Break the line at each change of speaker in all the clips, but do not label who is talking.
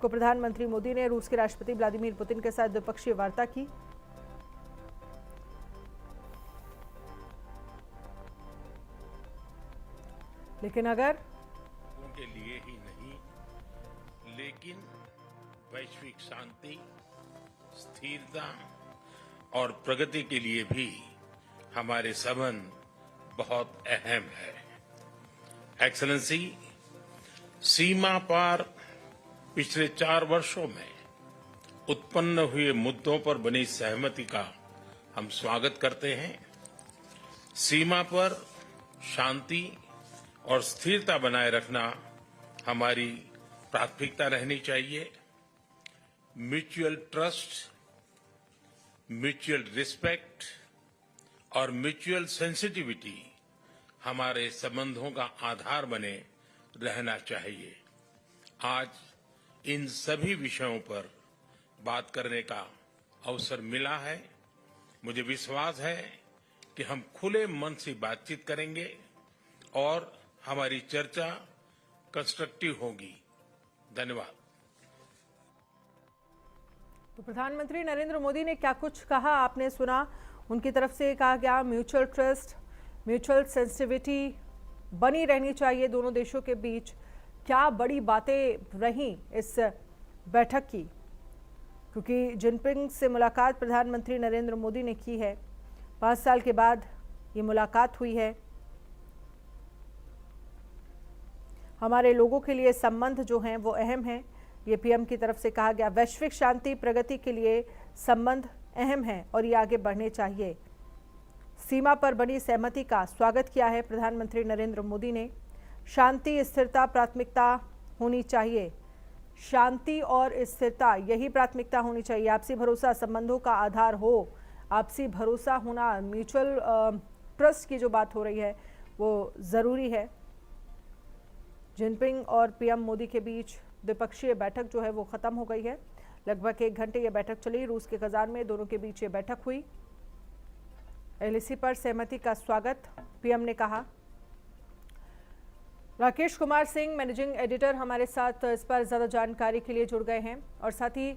को प्रधानमंत्री मोदी ने रूस के राष्ट्रपति व्लादिमीर पुतिन के साथ द्विपक्षीय वार्ता की। लेकिन अगर
के लिए ही नहीं, लेकिन वैश्विक शांति, स्थिरता और प्रगति के लिए भी हमारे संबंध बहुत अहम है। एक्सेलेंसी, सीमा पार पिछले 4 वर्षों में उत्पन्न हुए मुद्दों पर बनी सहमति का हम स्वागत करते हैं। सीमा पर शांति और स्थिरता बनाए रखना हमारी प्राथमिकता रहनी चाहिए। म्यूचुअल ट्रस्ट, म्यूचुअल रिस्पेक्ट और म्यूचुअल सेंसिटिविटी हमारे संबंधों का आधार बने रहना चाहिए। आज इन सभी विषयों पर बात करने का अवसर मिला है। मुझे विश्वास है कि हम खुले मन से बातचीत करेंगे और हमारी चर्चा कंस्ट्रक्टिव होगी। धन्यवाद।
तो प्रधानमंत्री नरेंद्र मोदी ने क्या कुछ कहा आपने सुना। उनकी तरफ से कहा गया म्यूचुअल ट्रस्ट, म्यूचुअल सेंसिटिविटी बनी रहनी चाहिए दोनों देशों के बीच। क्या बड़ी बातें रहीं इस बैठक की, क्योंकि जिनपिंग से मुलाकात प्रधानमंत्री नरेंद्र मोदी ने की है। 5 साल के बाद ये मुलाकात हुई है। हमारे लोगों के लिए संबंध जो हैं वो अहम हैं, ये पीएम की तरफ से कहा गया। वैश्विक शांति प्रगति के लिए संबंध अहम हैं और ये आगे बढ़ने चाहिए। सीमा पर बनी सहमति का स्वागत किया है प्रधानमंत्री नरेंद्र मोदी ने। शांति स्थिरता प्राथमिकता होनी चाहिए। शांति और स्थिरता यही प्राथमिकता होनी चाहिए। आपसी भरोसा संबंधों का आधार हो। आपसी भरोसा होना, म्यूचुअल ट्रस्ट की जो बात हो रही है वो ज़रूरी है। जिनपिंग और पीएम मोदी के बीच द्विपक्षीय बैठक जो है वो ख़त्म हो गई है। लगभग 1 घंटे ये बैठक चली। रूस के कजान में दोनों के बीच ये बैठक हुई। एलएसी पर सहमति का स्वागत पीएम ने कहा। राकेश कुमार सिंह, मैनेजिंग एडिटर, हमारे साथ इस पर ज़्यादा जानकारी के लिए जुड़ गए हैं, और साथ ही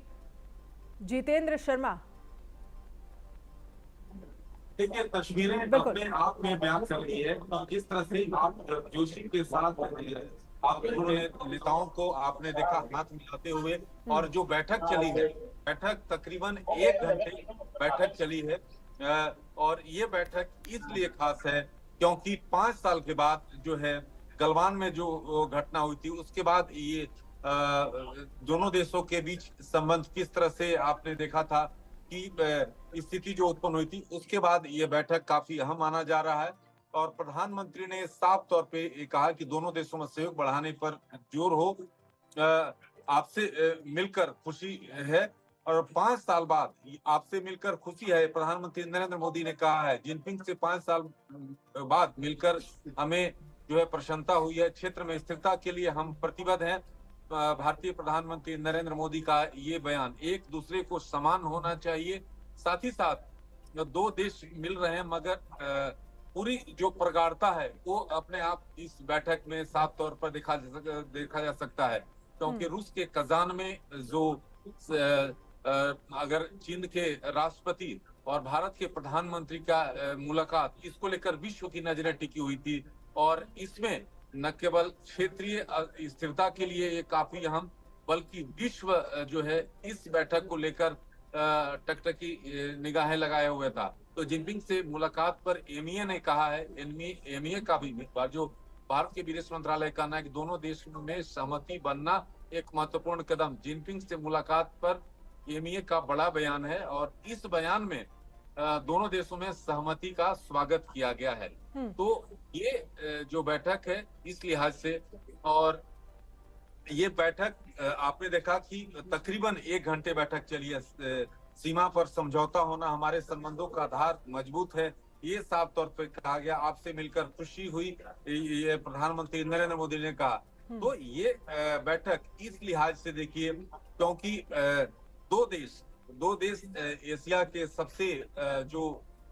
जितेंद्र शर्मा।
देखिए, तस्वीरें अपने आप में बयान कर रही है किस तरह से आप जोशी के साथ आपने नेताओं को आपने देखा हाथ मिलाते हुए, और जो बैठक चली है, बैठक तकरीबन 1 घंटे बैठक चली है। और ये बैठक इसलिए खास है क्योंकि 5 साल के बाद जो है गलवान में जो घटना हुई थी, उसके बाद ये दोनों देशों के बीच संबंध किस तरह से आपने देखा था कि स्थिति जो उत्पन्न हुई थी, उसके बाद ये बैठक काफी अहम माना जा रहा है। और प्रधानमंत्री ने साफ तौर पे कहा कि दोनों देशों में सहयोग बढ़ाने पर जोर हो। आपसे मिलकर खुशी है, और 5 साल बाद आपसे मिलकर खुशी है। प्रधानमंत्री नरेंद्र मोदी ने कहा है जिनपिंग से 5 साल बाद मिलकर हमें जो है प्रसन्नता हुई है। क्षेत्र में स्थिरता के लिए हम प्रतिबद्ध हैं। भारतीय प्रधानमंत्री नरेंद्र मोदी का ये बयान, एक दूसरे को समान होना चाहिए। साथ ही साथ 2 देश मिल रहे हैं, मगर पूरी जो प्रगाढ़ता है वो अपने आप इस बैठक में साफ तौर पर देखा जा सकता है। क्योंकि रूस के कजान में जो अगर चीन के राष्ट्रपति और भारत के प्रधानमंत्री का मुलाकात, इसको लेकर विश्व की नजरें टिकी हुई थी। और इसमें न केवल क्षेत्रीय स्थिरता के लिए ये काफी अहम, बल्कि विश्व जो है इस बैठक को लेकर टकटकी निगाहें लगाए हुए था। तो जिनपिंग से मुलाकात पर एमईए ने कहा है, एमईए का भी जो भारत के विदेश मंत्रालय का कहना है कि दोनों देशों में सहमति बनना एक महत्वपूर्ण कदम। जिनपिंग से मुलाकात पर एमईए का बड़ा बयान है, और इस बयान में दोनों देशों में सहमति का स्वागत किया गया है। तो ये जो बैठक है इस लिहाज से, और ये बैठक आपने देखा कि तकरीबन 1 घंटे बैठक चली है। सीमा पर समझौता होना हमारे संबंधों का आधार मजबूत है, ये साफ तौर पर कहा गया। आपसे मिलकर खुशी हुई, ये प्रधानमंत्री नरेंद्र मोदी ने कहा। तो ये बैठक इस लिहाज से देखिए, क्योंकि दो देश एशिया के सबसे जो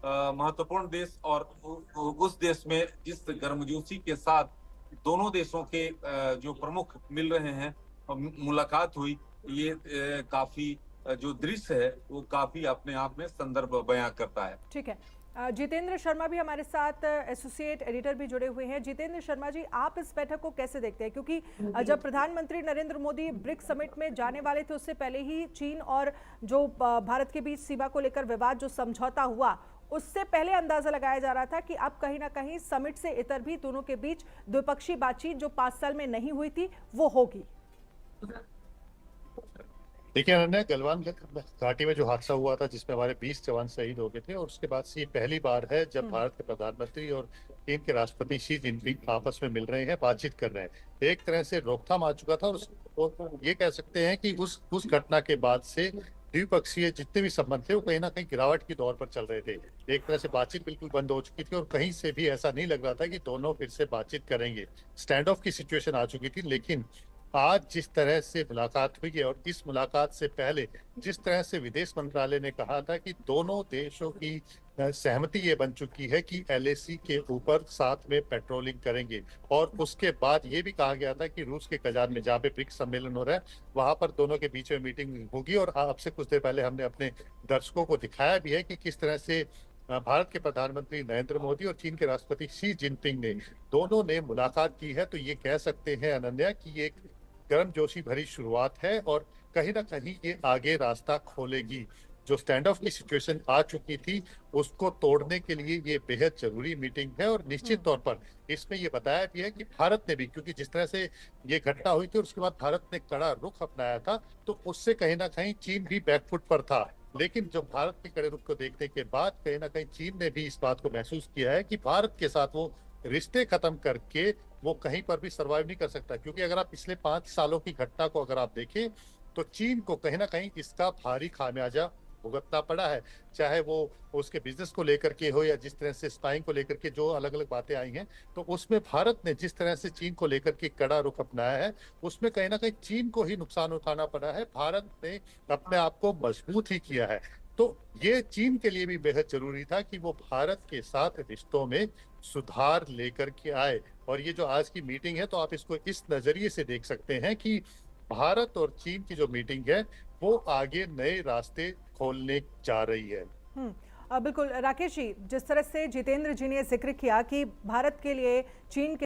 महत्वपूर्ण देश, और उस देश में जिस गर्मजोशी के साथ दोनों देशों के जो प्रमुख मिल रहे हैं, मुलाकात हुई, ये काफी जो दृश्य है वो काफी अपने आप में संदर्भ बयां करता है।
ठीक है। जितेंद्र शर्मा भी हमारे साथ एसोसिएट एडिटर भी जुड़े हुए हैं। जितेंद्र शर्मा जी, आप इस बैठक को कैसे देखते हैं? क्योंकि जब प्रधानमंत्री नरेंद्र मोदी ब्रिक्स समिट में जाने वाले थे, उससे पहले ही चीन और जो भारत के बीच सीमा को लेकर विवाद, जो समझौता हुआ, उससे पहले अंदाजा लगाया जा रहा था कि अब कहीं ना कहीं समिट से इतर भी दोनों के बीच द्विपक्षीय बातचीत जो 5 साल में नहीं हुई थी वो होगी।
देखिए अनन्या, गलवान घाटी में जो हादसा हुआ था जिसमें हमारे 20 जवान शहीद हो गए थे, और उसके बाद से ये पहली बार है जब भारत के प्रधानमंत्री और चीन के राष्ट्रपति शी जिनपिंग आपस में मिल रहे हैं, बातचीत कर रहे हैं। एक तरह से रोकथाम आ चुका था और ये कह सकते हैं कि उस घटना के बाद से द्विपक्षीय जितने भी संबंध थे वो कहीं ना कहीं गिरावट की दौर पर चल रहे थे। एक तरह से बातचीत बिल्कुल बंद हो चुकी थी और कहीं से भी ऐसा नहीं लग रहा था कि दोनों फिर से बातचीत करेंगे। स्टैंड ऑफ की सिचुएशन आ चुकी थी। लेकिन आज जिस तरह से मुलाकात हुई है और इस मुलाकात से पहले जिस तरह से विदेश मंत्रालय ने कहा था कि दोनों देशों की सहमति ये बन चुकी है कि एलएसी के ऊपर साथ में पेट्रोलिंग करेंगे, और उसके बाद ये भी कहा गया था कि रूस के कजान में जहाँ पे ब्रिक्स सम्मेलन हो रहा है वहां पर दोनों के बीच में मीटिंग होगी। और आपसे कुछ देर पहले हमने अपने दर्शकों को दिखाया भी है कि किस तरह से भारत के प्रधानमंत्री नरेंद्र मोदी और चीन के राष्ट्रपति शी जिनपिंग ने दोनों ने मुलाकात की है। तो ये कह सकते हैं अनन्या कि ये एक गर्मजोशी भरी शुरुआत है और कहीं ना कहीं ये आगे रास्ता खोलेगी। जो स्टैंड ऑफ की सिचुएशन आ चुकी थी उसको तोड़ने के लिए ये बेहद जरूरी मीटिंग है। और निश्चित तौर पर इसमें ये बताया भी है कि भारत ने भी, क्योंकि जिस तरह से ये घटना हुई थी और उसके बाद भारत ने कड़ा रुख अपनाया था, तो उससे कहीं ना कहीं चीन भी बैकफुट पर था। लेकिन जो भारत के कड़े रुख को देखने के बाद कहीं ना कहीं चीन ने भी इस बात को महसूस किया है कि भारत के साथ वो रिश्ते खत्म करके वो कहीं पर भी सरवाइव नहीं कर सकता। क्योंकि अगर आप पिछले 5 सालों की घटना को अगर आप देखें तो चीन को कहीं ना कहीं इसका भारी खामियाजा भुगतना पड़ा है, चाहे वो उसके बिजनेस को लेकर के हो या जिस तरह से स्पाइंग को लेकर के जो अलग अलग बातें आई हैं। तो उसमें भारत ने जिस तरह से चीन को लेकर के कड़ा रुख अपनाया है उसमें कहीं ना कहीं चीन को ही नुकसान उठाना पड़ा है। भारत ने अपने आप को मजबूत ही किया है। तो ये चीन के लिए भी बेहद जरूरी था कि वो भारत के साथ रिश्तों में सुधार लेकर के आए। और ये जो आज की मीटिंग है तो आप इसको इस नजरिए से देख सकते हैं कि भारत और चीन की जो मीटिंग है वो आगे नए रास्ते खोलने जा रही है।
बिल्कुल राकेश जी, जिस तरह से जितेंद्र जी ने जिक्र किया कि भारत के लिए चीन के